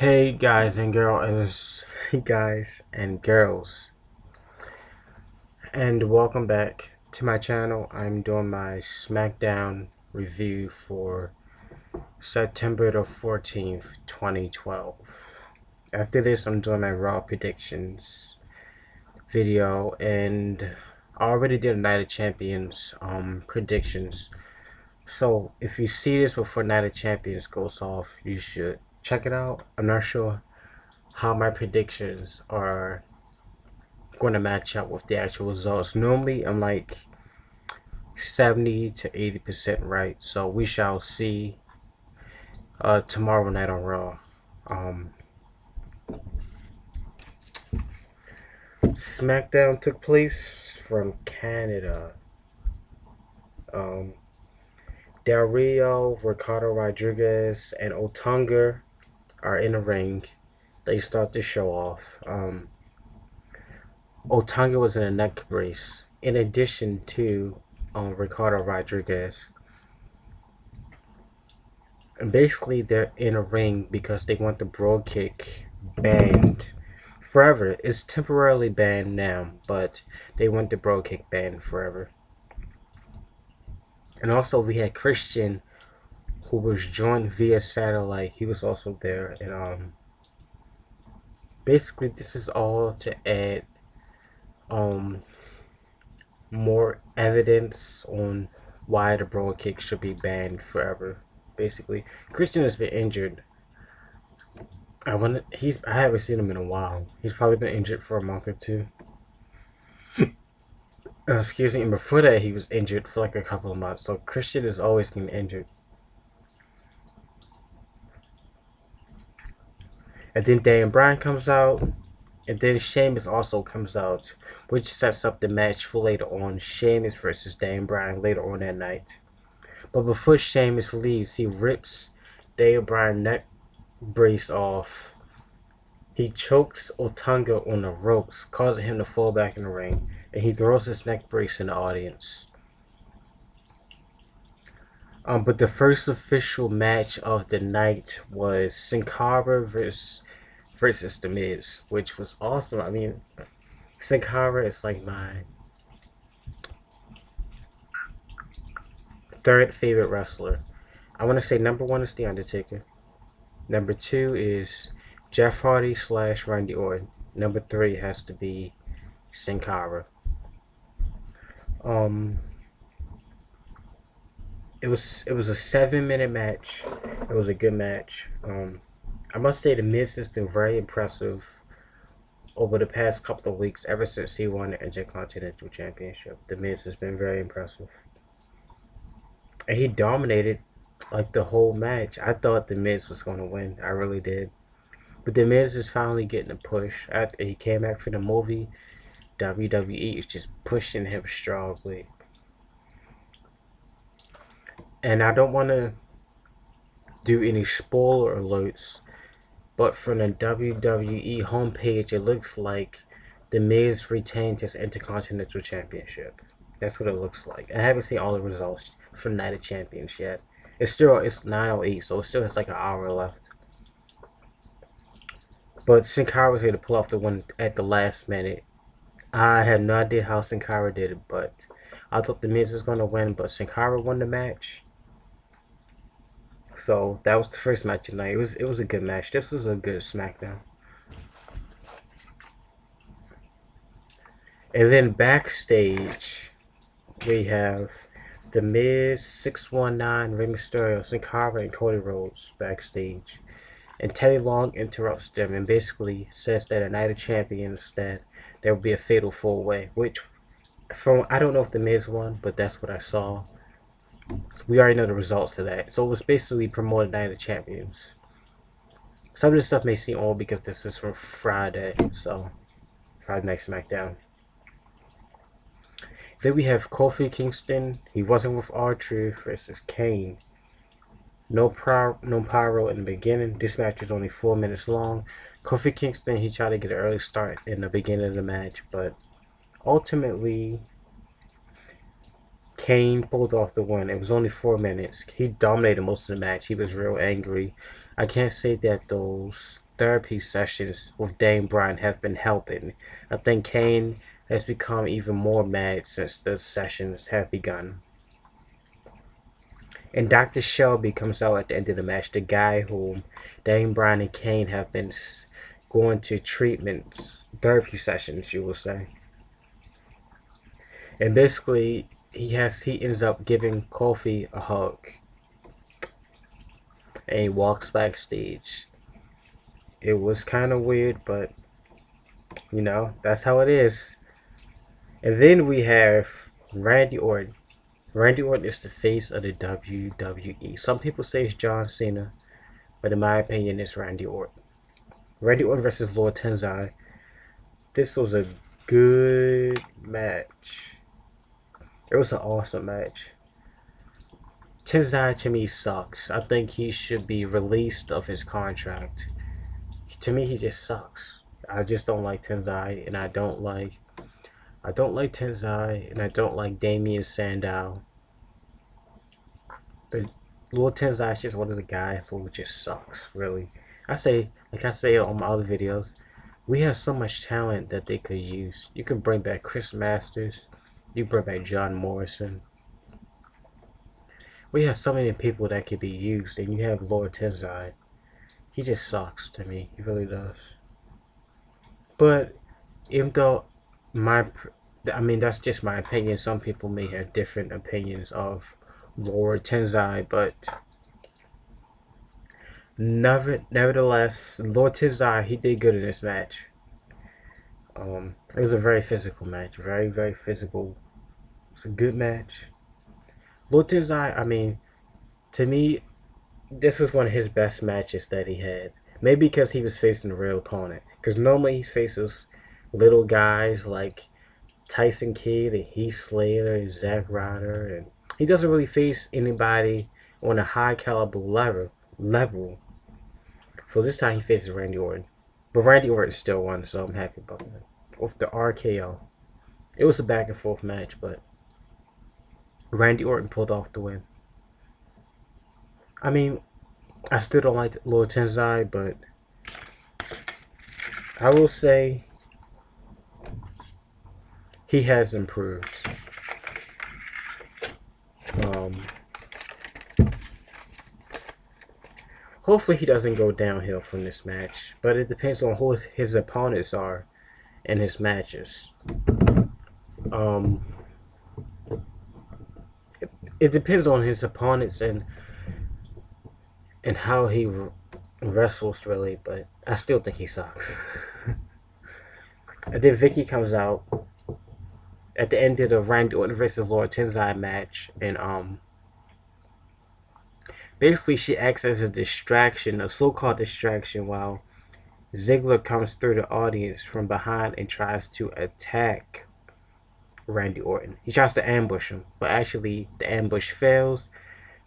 Hey guys and guys and girls, and welcome back to my channel. I'm doing my Smackdown review for September the 14th, 2012. After this, I'm doing my Raw predictions video, and I already did a Night of Champions predictions. So if you see this before Night of Champions goes off, you should check it out. I'm not sure how my predictions are going to match up with the actual results. Normally, I'm like 70 to 80% right. So we shall see tomorrow night on Raw. Um, SmackDown took place from Canada. Um, Del Rio, Ricardo Rodriguez, and Otunga are in the ring. They start the show off. Otunga was in a neck brace, in addition to Ricardo Rodriguez. And basically, they're in a ring because they want the Brogue Kick banned forever. It's temporarily banned now, but they want the Brogue Kick banned forever. And also, we had Christian, who was joined via satellite. He was also there, and basically, this is all to add more evidence on why the Brogue Kick should be banned forever. Basically, Christian has been injured. I haven't seen him in a while. He's probably been injured for a month or two. Excuse me. And before that, he was injured for like a couple of months. So Christian is always getting injured. And then Dan Bryan comes out, and then Sheamus also comes out, which sets up the match for later on. Sheamus versus Dan Bryan later on that night. But before Sheamus leaves, he rips Dan Bryan's neck brace off. He chokes Otunga on the ropes, causing him to fall back in the ring, and he throws his neck brace in the audience. But the first official match of the night was Sin Cara versus The Miz, which was awesome. I mean, Sin Cara is like my third favorite wrestler. I want to say number one is The Undertaker. Number two is Jeff Hardy / Randy Orton. Number three has to be Sin Cara. It was a 7-minute match. It was a good match. I must say The Miz has been very impressive over the past couple of weeks. Ever since he won the Intercontinental Championship, The Miz has been very impressive, and he dominated like the whole match. I thought The Miz was going to win. I really did. But The Miz is finally getting a push after he came back from the movie. WWE is just pushing him strongly. And I don't want to do any spoiler alerts, but from the WWE homepage, it looks like The Miz retained his Intercontinental Championship. That's what it looks like. I haven't seen all the results for Night of Champions yet. It's 9:08, so it still has like an hour left. But Sin Cara was here to pull off the win at the last minute. I had no idea how Sin Cara did it, but I thought The Miz was going to win, but Sin Cara won the match. So that was the first match tonight. It was a good match. This was a good SmackDown. And then backstage, we have The Miz, 619, Rey Mysterio, Sin Cara, and Cody Rhodes backstage. And Teddy Long interrupts them and basically says that at Night of Champions that there will be a fatal four-way, which I don't know if The Miz won, but that's what I saw. We already know the results of that. So it was basically promoted Night of Champions. Some of this stuff may seem old because this is from Friday, so Friday Night SmackDown. Then we have Kofi Kingston. He wasn't with R-Truth versus Kane. No pyro in the beginning. This match was only 4 minutes long. Kofi Kingston, he tried to get an early start in the beginning of the match, but ultimately Kane pulled off the win. It was only 4 minutes. He dominated most of the match. He was real angry. I can't say that those therapy sessions with Dane Bryan have been helping. I think Kane has become even more mad since the sessions have begun. And Dr. Shelby comes out at the end of the match, the guy whom Dane Bryan and Kane have been going to treatments, therapy sessions, you will say. And basically, he ends up giving Kofi a hug. And he walks backstage. It was kind of weird, but you know, that's how it is. And then we have Randy Orton. Randy Orton is the face of the WWE. Some people say it's John Cena, but in my opinion, it's Randy Orton. Randy Orton versus Lord Tenzai. This was a good match. It was an awesome match. Tenzai to me sucks. I think he should be released of his contract. To me, he just sucks. I just don't like Tenzai, and I don't like Tenzai, and I don't like Damien Sandow. The Lord Tenzai is just one of the guys who just sucks, really. I say on my other videos, we have so much talent that they could use. You can bring back Chris Masters. You bring back John Morrison. We have so many people that could be used, and you have Lord Tenzai. He just sucks to me. He really does. But even though that's just my opinion. Some people may have different opinions of Lord Tenzai, but nevertheless, Lord Tenzai, he did good in this match. It was a very physical match. Very, very physical. It's a good match. Lord Tenzai, to me, this was one of his best matches that he had. Maybe because he was facing a real opponent. Because normally he faces little guys like Tyson Kidd and Heath Slater and Zack Ryder. And he doesn't really face anybody on a high caliber level. So this time he faces Randy Orton. But Randy Orton still won, so I'm happy about that. With the RKO. It was a back and forth match, but Randy Orton pulled off the win. I still don't like Lord Tenzai, but I will say he has improved. Hopefully he doesn't go downhill from this match, but it depends on who his opponents are in his matches. It depends on his opponents and how he wrestles, really, but I still think he sucks. And then Vicky comes out at the end of the Randy Orton versus Lord Tenzai match, and basically she acts as a distraction, a so-called distraction, while Ziggler comes through the audience from behind and tries to attack Randy Orton. He tries to ambush him, but actually the ambush fails,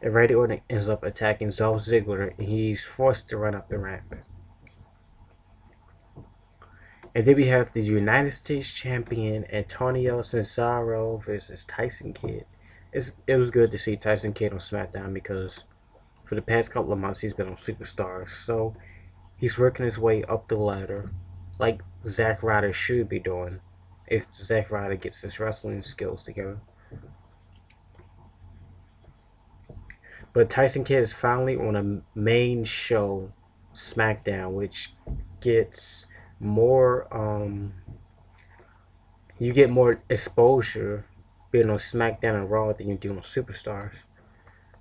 and Randy Orton ends up attacking Dolph Ziggler, and he's forced to run up the ramp. And then we have the United States Champion Antonio Cesaro versus Tyson Kidd. It was good to see Tyson Kidd on SmackDown because for the past couple of months he's been on Superstars. So he's working his way up the ladder like Zack Ryder should be doing if Zack Ryder gets his wrestling skills together. But Tyson Kidd is finally on a main show, SmackDown, which gets more you get more exposure being on SmackDown and Raw than you do on Superstars.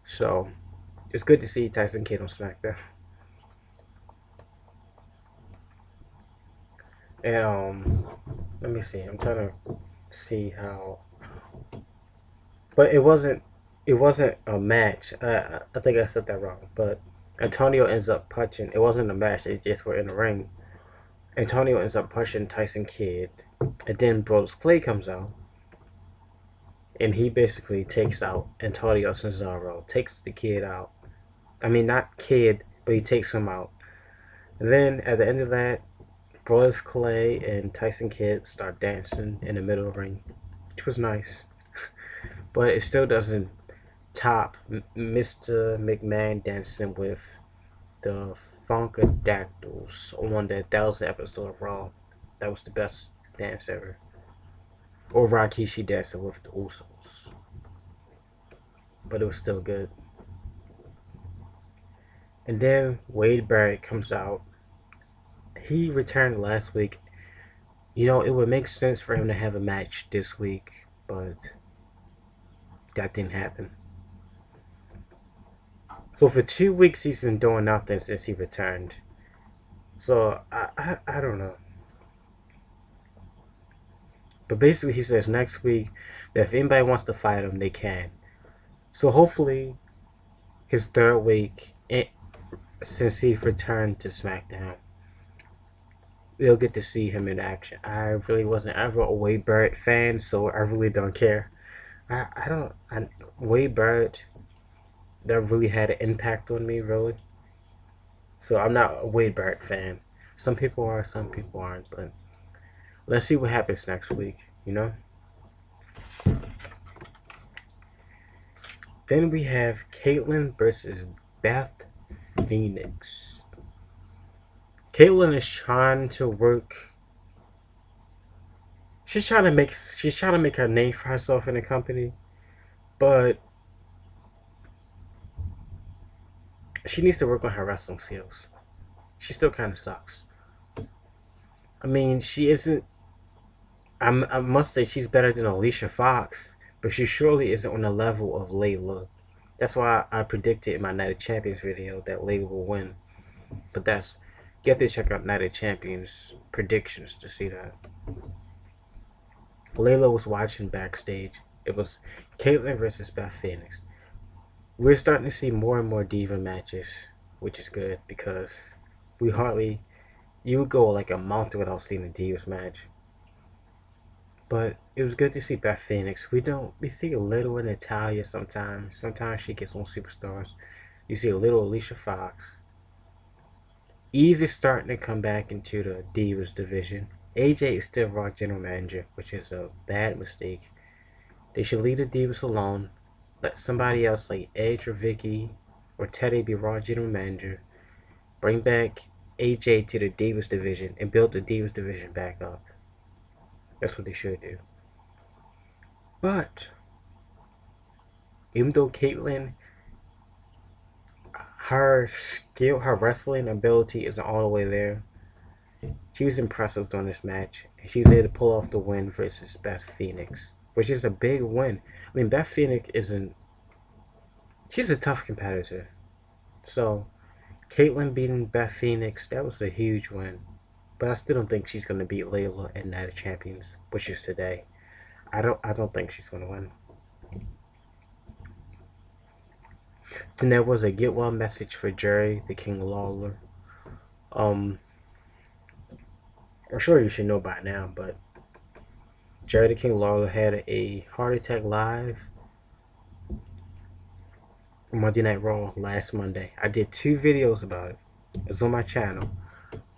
So it's good to see Tyson Kidd on SmackDown. And let me see. I'm trying to see how, but it wasn't a match. I think I said that wrong. But Antonio ends up punching. It wasn't a match. They just were in the ring. Antonio ends up pushing Tyson Kidd, and then Brodus Clay comes out, and he basically takes out Antonio Cesaro, takes the kid out. Not kid, but he takes him out. And then at the end of that, Brodus Clay and Tyson Kidd start dancing in the middle of the ring, which was nice. but it still doesn't top Mr. McMahon dancing with the Funkadactyls on the 1,000th episode of Raw. That was the best dance ever. Or Rikishi dancing with the Usos, but it was still good. And then Wade Barrett comes out. He returned last week. You know, it would make sense for him to have a match this week, but that didn't happen. So for 2 weeks, he's been doing nothing since he returned. So I don't know. But basically, he says next week that if anybody wants to fight him, they can. So hopefully, his third week, since he's returned to SmackDown, we'll get to see him in action. I really wasn't ever a Wade Barrett fan, so I really don't care. Wade Barrett, that really had an impact on me, really. So I'm not a Wade Barrett fan. Some people are, some people aren't, but let's see what happens next week, you know? Then we have Caitlyn versus Beth Phoenix. Caitlyn is trying to work. She's trying to make her name for herself in the company, but she needs to work on her wrestling skills. She still kind of sucks. I mean, she isn't. I must say she's better than Alicia Fox, but she surely isn't on the level of Layla. That's why I predicted in my Night of Champions video that Layla will win. But you have to check out Night of Champions predictions to see that. Layla was watching backstage. It was Caitlyn versus Beth Phoenix. We're starting to see more and more diva matches, which is good because you would go like a month without seeing a divas match. But it was good to see Beth Phoenix. We see a little in Natalia sometimes. Sometimes she gets on Superstars. You see a little Alicia Fox. Eve is starting to come back into the Divas division. AJ is still Raw General Manager, which is a bad mistake. They should leave the Divas alone. Let somebody else like Edge or Vicky or Teddy be Raw General Manager. Bring back AJ to the Divas division and build the Divas division back up. That's what they should do. But even though Caitlyn, her skill, her wrestling ability isn't all the way there, she was impressive during this match. And she was able to pull off the win versus Beth Phoenix, which is a big win. I mean, Beth Phoenix she's a tough competitor. So Caitlyn beating Beth Phoenix, that was a huge win. But I still don't think she's going to beat Layla in Night of Champions, which is today. I don't think she's going to win. Then there was a get well message for Jerry the King Lawler. I'm sure you should know by now, but Jerry the King Lawler had a heart attack live on Monday Night Raw last Monday. I did 2 videos about it. It's on my channel.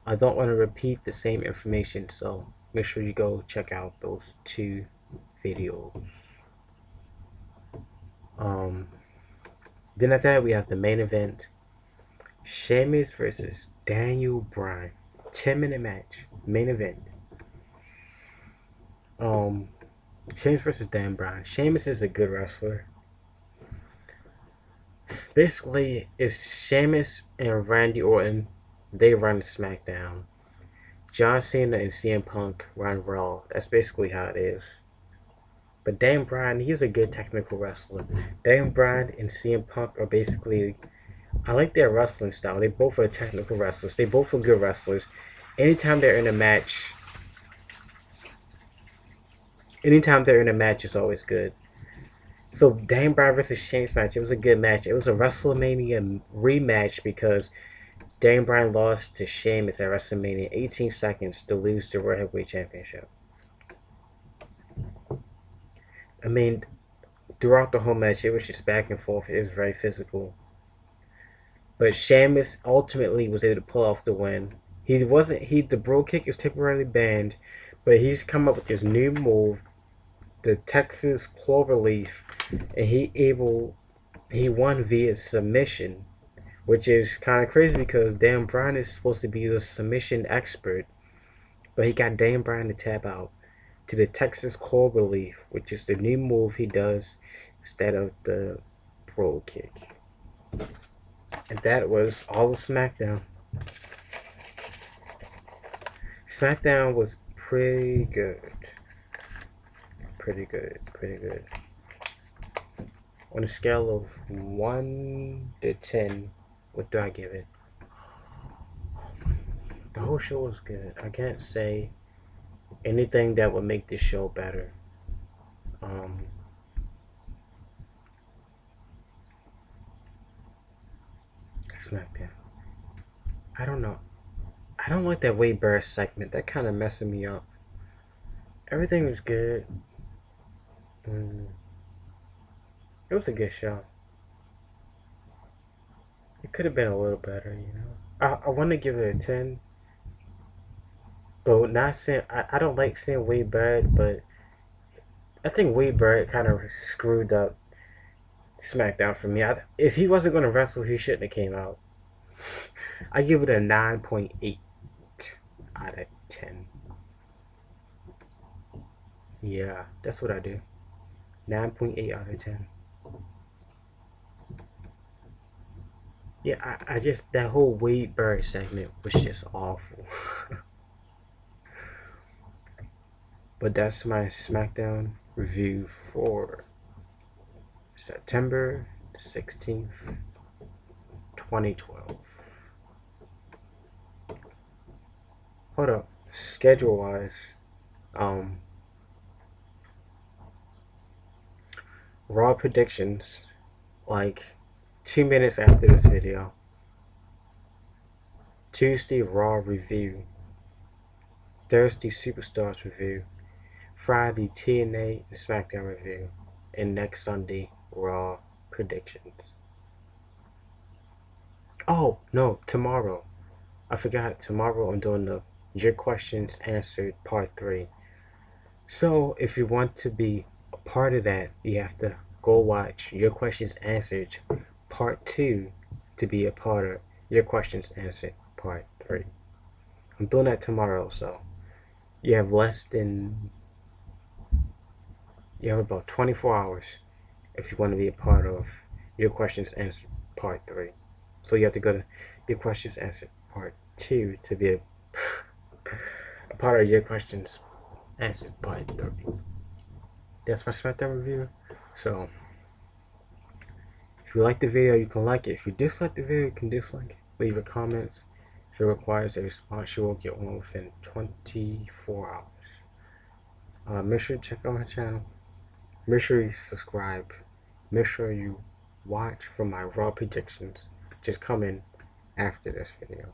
I don't want to repeat the same information, so make sure you go check out those 2 videos. Then after that, we have the main event. Sheamus versus Daniel Bryan. 10-minute match. Main event. Sheamus versus Daniel Bryan. Sheamus is a good wrestler. Basically, it's Sheamus and Randy Orton. They run SmackDown. John Cena and CM Punk run Raw. That's basically how it is. But Dan Bryan, he's a good technical wrestler. Dan Bryan and CM Punk are basically, I like their wrestling style. They both are technical wrestlers. They both are good wrestlers. Anytime they're in a match, it's always good. So Dan Bryan versus Sheamus match, it was a good match. It was a WrestleMania rematch because Dan Bryan lost to Sheamus at WrestleMania 18 seconds to lose the World Heavyweight Championship. I mean, throughout the whole match, it was just back and forth. It was very physical. But Sheamus ultimately was able to pull off the win. The bro kick is temporarily banned, but he's come up with this new move the Texas Cloverleaf, and he won via submission, which is kind of crazy because Dan Bryan is supposed to be the submission expert, but he got Dan Bryan to tap out to the Texas Cloverleaf, which is the new move he does instead of the pro kick. And that was all of SmackDown. SmackDown was pretty good. Pretty good. On a scale of 1 to 10, what do I give it? The whole show was good. I can't say anything that would make this show better. SmackDown. I don't know. I don't like that Wade Barrett segment. That kind of messing me up. Everything was good. It was a good show. It could have been a little better, you know. I want to give it a 10. But not saying I don't like saying Wade Barrett, but I think Wade Barrett kind of screwed up SmackDown for me. If he wasn't going to wrestle, he shouldn't have came out. I give it a 9.8 out of 10. Yeah, that's what I do. 9.8 out of 10. Yeah, I just, that whole Wade Barrett segment was just awful. But that's my SmackDown review for September 16th, 2012. Hold up, schedule wise, Raw predictions, like 2 minutes after this video. Tuesday, Raw review. Thursday, Superstars review. Friday, TNA and SmackDown review. And next Sunday, Raw predictions. Oh, no, tomorrow. I forgot, tomorrow I'm doing the Your Questions Answered Part 3. So, if you want to be a part of that, you have to go watch Your Questions Answered Part 2 to be a part of Your Questions Answered Part 3. I'm doing that tomorrow, so you have about 24 hours if you want to be a part of Your Questions Answered Part 3. So you have to go to Your Questions Answered Part 2 to be a part of Your Questions Answered Part 3. That's my SmackDown review. So if you like the video, you can like it. If you dislike the video, you can dislike it. Leave your comments. If it requires a response, you will get one within 24 hours. Make sure to check out my channel. Make sure you subscribe. Make sure you watch for my Raw predictions, which is coming after this video.